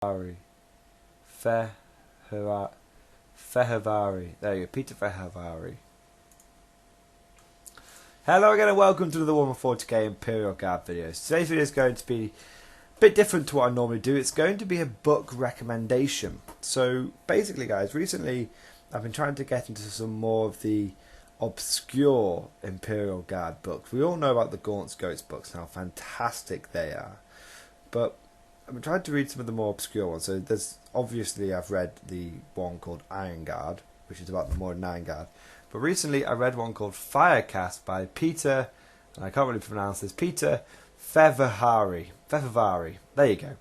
Fehervari. There you go, Peter Fehervari. Hello again and welcome to the Warhammer 40k Imperial Guard videos. Today's video is going to be a bit different to what I normally do. It's going to be a book recommendation. So basically guys, recently I've been trying to get into some more of the obscure Imperial Guard books. We all know about the Gaunt's Goats books and how fantastic they are. But I've been trying to read some of the more obscure ones. So there's obviously I've read the one called Iron Guard, which is about the Mordian Iron Guard. But recently I read one called Caste by Peter, and I can't really pronounce this, Peter Fehervari. There you go.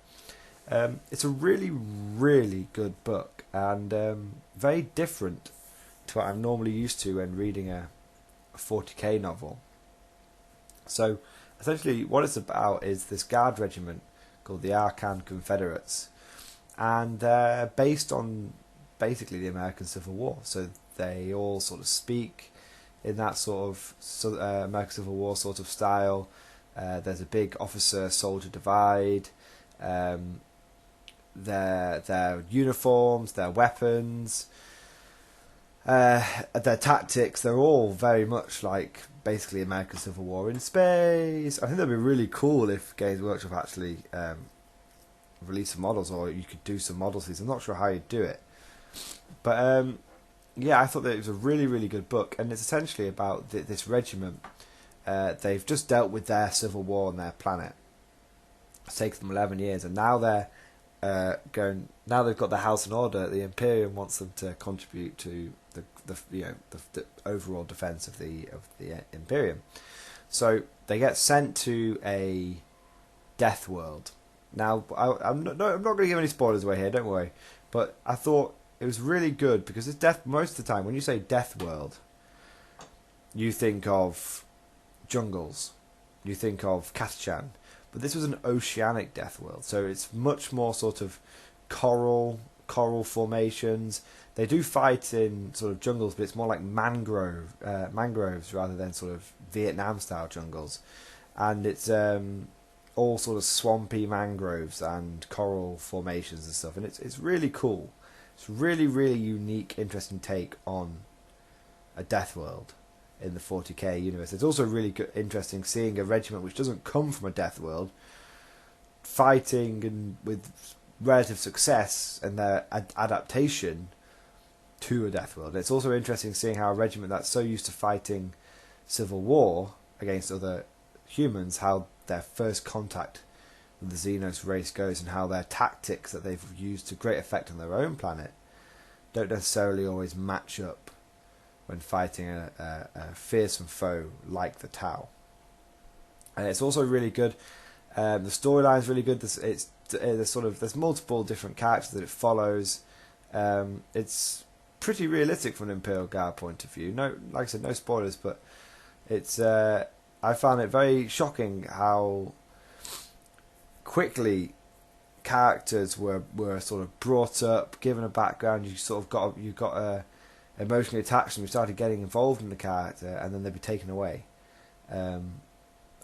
It's a really, really good book, and very different to what I'm normally used to when reading a 40k novel. So essentially what it's about is this guard regiment called the Arcan Confederates, and they're based on basically the American Civil War. So they all sort of speak in that sort of American Civil War sort of style. There's a big officer-soldier divide. Their uniforms, their weapons, their tactics, they're all very much like basically American Civil War in space. I think that'd be really cool if Games Workshop actually released some models, or you could do some models. I'm not sure how you'd do it. But yeah, I thought that it was a really, really good book, and it's essentially about this regiment. They've just dealt with their civil war on their planet. It's taken them 11 years, and now they're going. Now they've got the house in order. The Imperium wants them to contribute to the overall defense of the Imperium. So they get sent to a death world. Now I'm not going to give any spoilers away here. Don't worry. But I thought it was really good because it's death. Most of the time, when you say death world, you think of jungles, you think of Caste, but this was an oceanic death world, so it's much more sort of coral formations. They do fight in sort of jungles, but it's more like mangroves rather than sort of Vietnam style jungles, and it's all sort of swampy mangroves and coral formations and stuff, and it's really cool. It's really, really unique, interesting take on a death world in the 40k universe. It's also really good, interesting seeing a regiment which doesn't come from a death world fighting and with relative success and their adaptation to a death world. It's also interesting seeing how a regiment that's so used to fighting civil war against other humans, how their first contact with the Xenos race goes, and how their tactics that they've used to great effect on their own planet don't necessarily always match up when fighting a fearsome foe like the Tau. And it's also really good. The storyline is really good. There's multiple different characters that it follows. It's pretty realistic from an Imperial Guard point of view. No, like I said, no spoilers, but it's. I found it very shocking how quickly characters were sort of brought up, given a background. You got emotionally attached, and you started getting involved in the character, and then they'd be taken away. And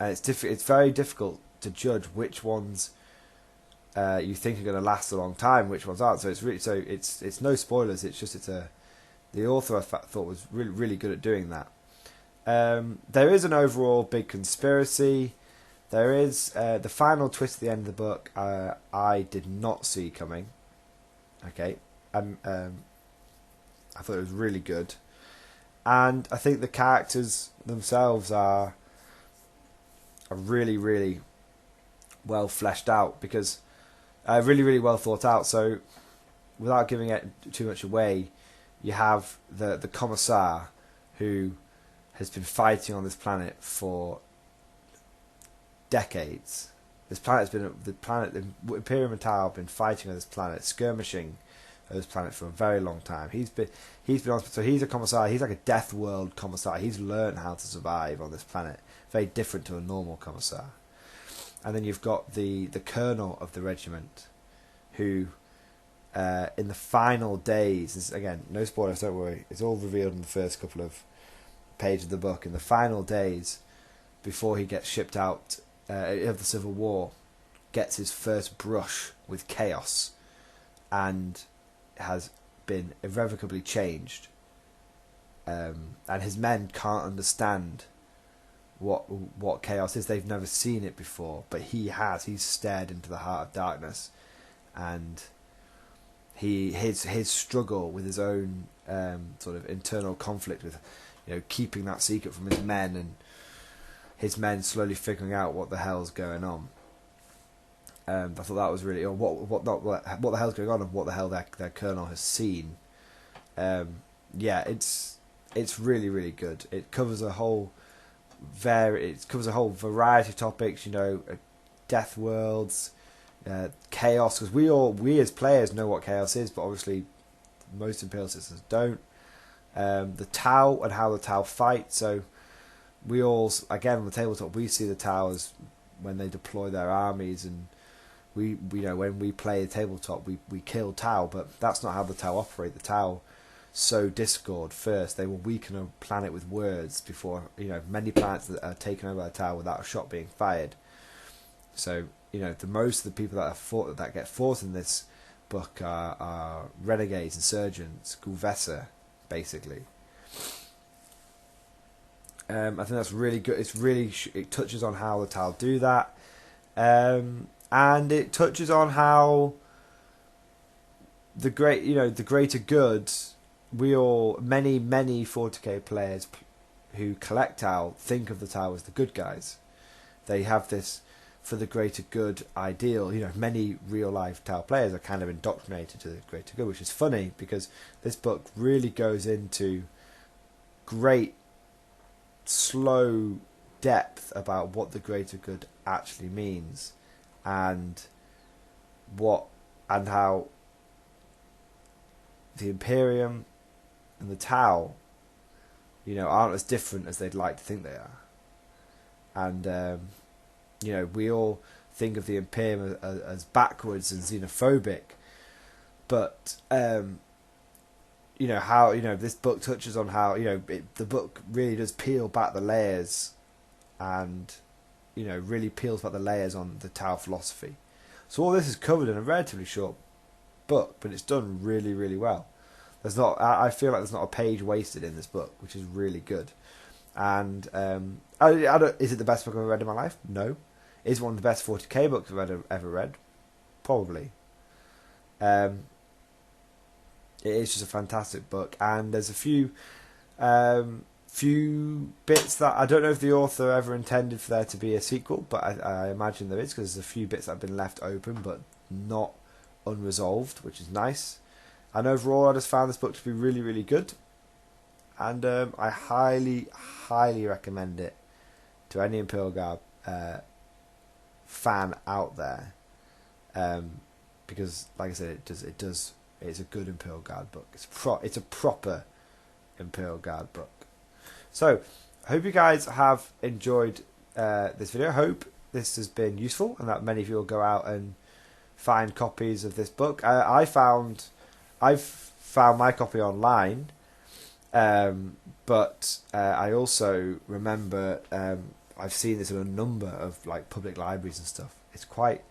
it's very difficult to judge which ones you think are going to last a long time, which ones aren't. So it's no spoilers. The author I thought was really, really good at doing that. There is an overall big conspiracy. There is the final twist at the end of the book. I did not see coming. Okay, I thought it was really good, and I think the characters themselves are really, really well fleshed out, because really, really well thought out. So, without giving it too much away, you have the commissar who has been fighting on this planet for decades. The Imperium and Tau have been fighting on this planet, skirmishing on this planet for a very long time. He's been on, so he's a commissar. He's like a death world commissar. He's learned how to survive on this planet, very different to a normal commissar. And then you've got the colonel of the regiment, who in the final days, again, no spoilers, don't worry, it's all revealed in the first couple of pages of the book. In the final days, before he gets shipped out of the Civil War, gets his first brush with chaos and has been irrevocably changed. And his men can't understand what chaos is. They've never seen it before, but he has. He's stared into the heart of darkness, and his struggle with his own sort of internal conflict with, keeping that secret from his men, and his men slowly figuring out what the hell's going on. I thought that was really, or what the hell's going on, and what the hell their colonel has seen. It's really, really good. It covers a whole variety of topics. Death worlds, chaos. Because we as players know what chaos is, but obviously most Imperial systems don't. The Tau and how the Tau fight. So we all, again, on the tabletop, we see the Tau as when they deploy their armies, and we when we play the tabletop, we kill Tau, but that's not how the Tau operate. The Tau sow discord first. They will weaken a planet with words before, many planets that are taken over by the Tau without a shot being fired. So, the most of the people that get fought in this book are renegades, insurgents, Gulvesa, basically. I think that's really good. It touches on how the Tau do that, and it touches on how the greater good. Many 40k players who collect Tau think of the Tau as the good guys. They have this for the greater good ideal. Many real life Tau players are kind of indoctrinated to the greater good, which is funny because this book really goes into great slow depth about what the greater good actually means, and how the Imperium and the Tau, aren't as different as they'd like to think they are. And we all think of the Imperium as backwards and xenophobic, but how this book touches on how the book really does peel back the layers, and really peels back the layers on the Tau philosophy. So all this is covered in a relatively short book, but it's done really, really well. I feel like there's not a page wasted in this book, which is really good. And is it the best book I've ever read in my life? No. Is it one of the best 40k books I've ever read? Probably. It is just a fantastic book, and there's a few bits that I don't know if the author ever intended for there to be a sequel, but I imagine there is, because there's a few bits that have been left open but not unresolved, which is nice. And overall, I just found this book to be really, really good, and I highly, highly recommend it to any Imperial Guard fan out there, because, like I said, it's a good Imperial Guard book. It's a proper Imperial Guard book. So, I hope you guys have enjoyed this video. I hope this has been useful, and that many of you will go out and find copies of this book. I've found my copy online, but I also remember I've seen this in a number of public libraries and stuff. It's quite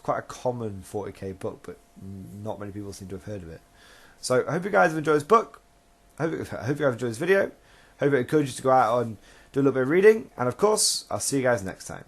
a common 40k book, but not many people seem to have heard of it. So I hope you guys have enjoyed this book. I hope you guys enjoyed this video. I hope it encourages you to go out and do a little bit of reading. And of course, I'll see you guys next time.